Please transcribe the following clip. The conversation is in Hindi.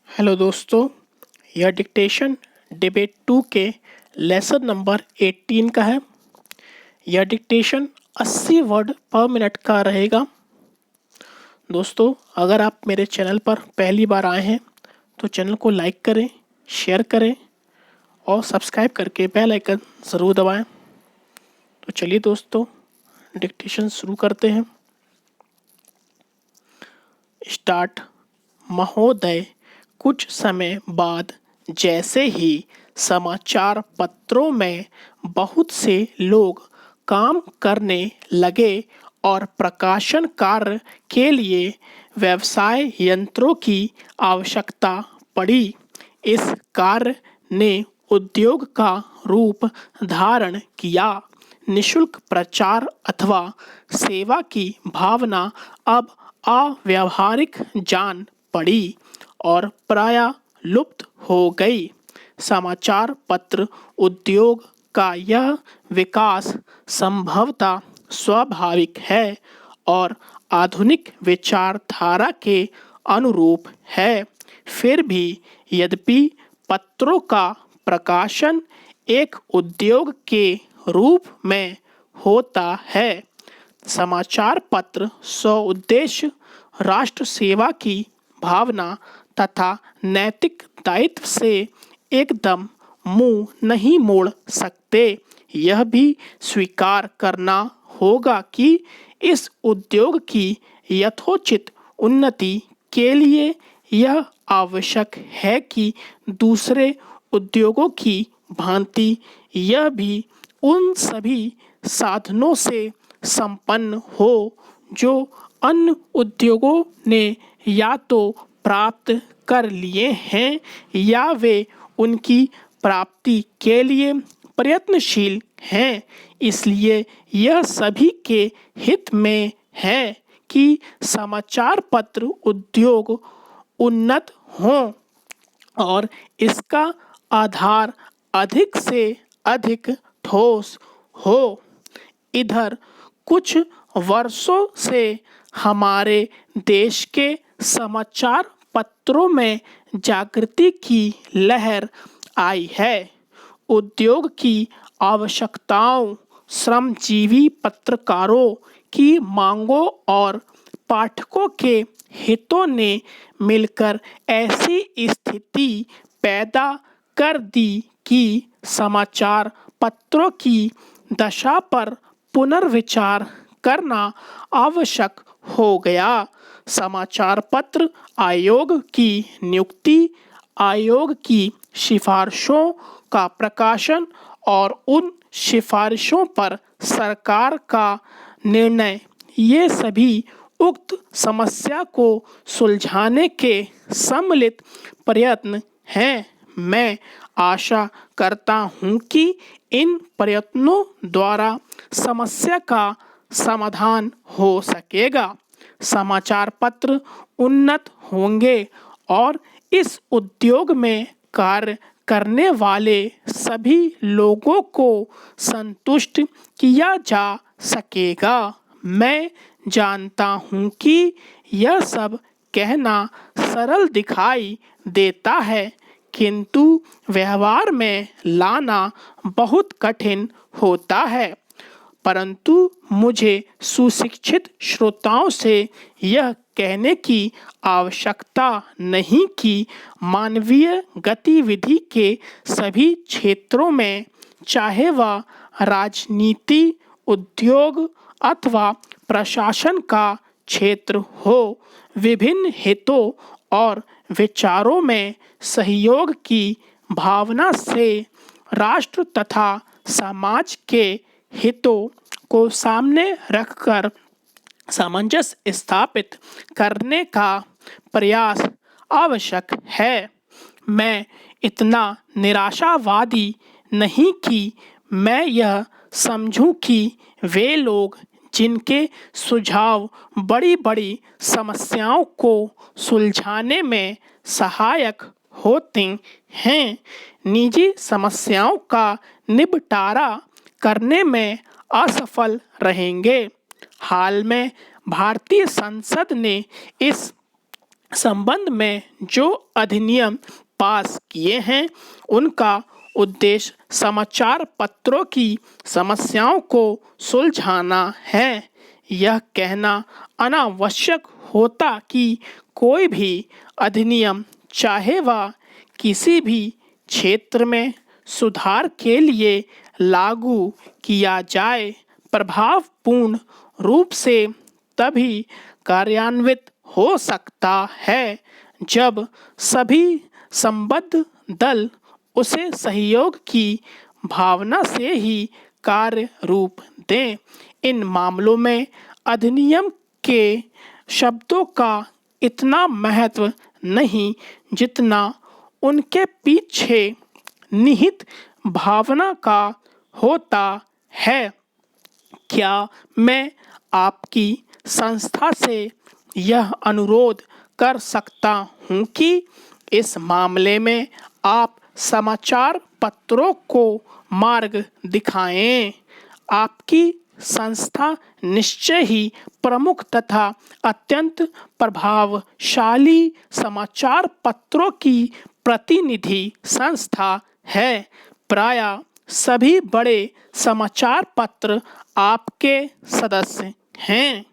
हेलो दोस्तों, यह डिक्टेशन डिबेट 2 के लेसन नंबर 18 का है। यह डिक्टेशन 80 वर्ड पर मिनट का रहेगा। दोस्तों, अगर आप मेरे चैनल पर पहली बार आए हैं तो चैनल को लाइक करें, शेयर करें और सब्सक्राइब करके बेल आइकन ज़रूर दबाएं। तो चलिए दोस्तों, डिक्टेशन शुरू करते हैं। स्टार्ट। महोदय, कुछ समय बाद जैसे ही समाचार पत्रों में बहुत से लोग काम करने लगे और प्रकाशन कार्य के लिए व्यवसाय यंत्रों की आवश्यकता पड़ी, इस कार्य ने उद्योग का रूप धारण किया। निशुल्क प्रचार अथवा सेवा की भावना अब अव्यावहारिक जान पड़ी और प्रायः लुप्त हो गई। समाचार पत्र उद्योग का यह विकास संभवतः स्वाभाविक है और आधुनिक विचारधारा के अनुरूप है। फिर भी यद्यपि पत्रों का प्रकाशन एक उद्योग के रूप में होता है, समाचार पत्र स्वउद्देश्य राष्ट्र सेवा की भावना तथा नैतिक दायित्व से एकदम मुंह नहीं मोड़ सकते। यह भी स्वीकार करना होगा कि इस उद्योग की यथोचित उन्नति के लिए यह आवश्यक है कि दूसरे उद्योगों की भांति यह भी उन सभी साधनों से संपन्न हो जो अन्य उद्योगों ने या तो प्राप्त कर लिए हैं या वे उनकी प्राप्ति के लिए प्रयत्नशील हैं। इसलिए यह सभी के हित में है कि समाचार पत्र उद्योग उन्नत हों और इसका आधार अधिक से अधिक ठोस हो। इधर कुछ वर्षों से हमारे देश के समाचार पत्रों में जागृति की लहर आई है। उद्योग की आवश्यकताओं, श्रमजीवी पत्रकारों की मांगों और पाठकों के हितों ने मिलकर ऐसी स्थिति पैदा कर दी कि समाचार पत्रों की दशा पर पुनर्विचार करना आवश्यक हो गया। समाचार पत्र आयोग की नियुक्ति, आयोग की सिफारिशों का प्रकाशन और उन सिफारिशों पर सरकार का निर्णय, ये सभी उक्त समस्या को सुलझाने के सम्मिलित प्रयत्न हैं। मैं आशा करता हूं कि इन प्रयत्नों द्वारा समस्या का समाधान हो सकेगा, समाचार पत्र उन्नत होंगे और इस उद्योग में कार्य करने वाले सभी लोगों को संतुष्ट किया जा सकेगा। मैं जानता हूं कि यह सब कहना सरल दिखाई देता है, किंतु व्यवहार में लाना बहुत कठिन होता है। परंतु मुझे सुशिक्षित श्रोताओं से यह कहने की आवश्यकता नहीं कि मानवीय गतिविधि के सभी क्षेत्रों में, चाहे वह राजनीति, उद्योग अथवा प्रशासन का क्षेत्र हो, विभिन्न हितों और विचारों में सहयोग की भावना से राष्ट्र तथा समाज के हितों को सामने रखकर सामंजस्य स्थापित करने का प्रयास आवश्यक है। मैं इतना निराशावादी नहीं कि मैं यह समझूं कि वे लोग जिनके सुझाव बड़ी-बड़ी समस्याओं को सुलझाने में सहायक होते हैं, निजी समस्याओं का निपटारा करने में असफल रहेंगे। हाल में भारतीय संसद ने इस संबंध में जो अधिनियम पास किए हैं उनका उद्देश्य समाचार पत्रों की समस्याओं को सुलझाना है। यह कहना अनावश्यक होता कि कोई भी अधिनियम चाहे वह किसी भी क्षेत्र में सुधार के लिए लागू किया जाए, प्रभावपूर्ण रूप से तभी कार्यान्वित हो सकता है जब सभी संबद्ध दल उसे सहयोग की भावना से ही कार्य रूप दें। इन मामलों में अधिनियम के शब्दों का इतना महत्व नहीं जितना उनके पीछे निहित भावना का होता है। क्या मैं आपकी संस्था से यह अनुरोध कर सकता हूं कि इस मामले में आप समाचार पत्रों को मार्ग दिखाएं? आपकी संस्था निश्चय ही प्रमुख तथा अत्यंत प्रभावशाली समाचार पत्रों की प्रतिनिधि संस्था है। प्रायः सभी बड़े समाचार पत्र आपके सदस्य हैं।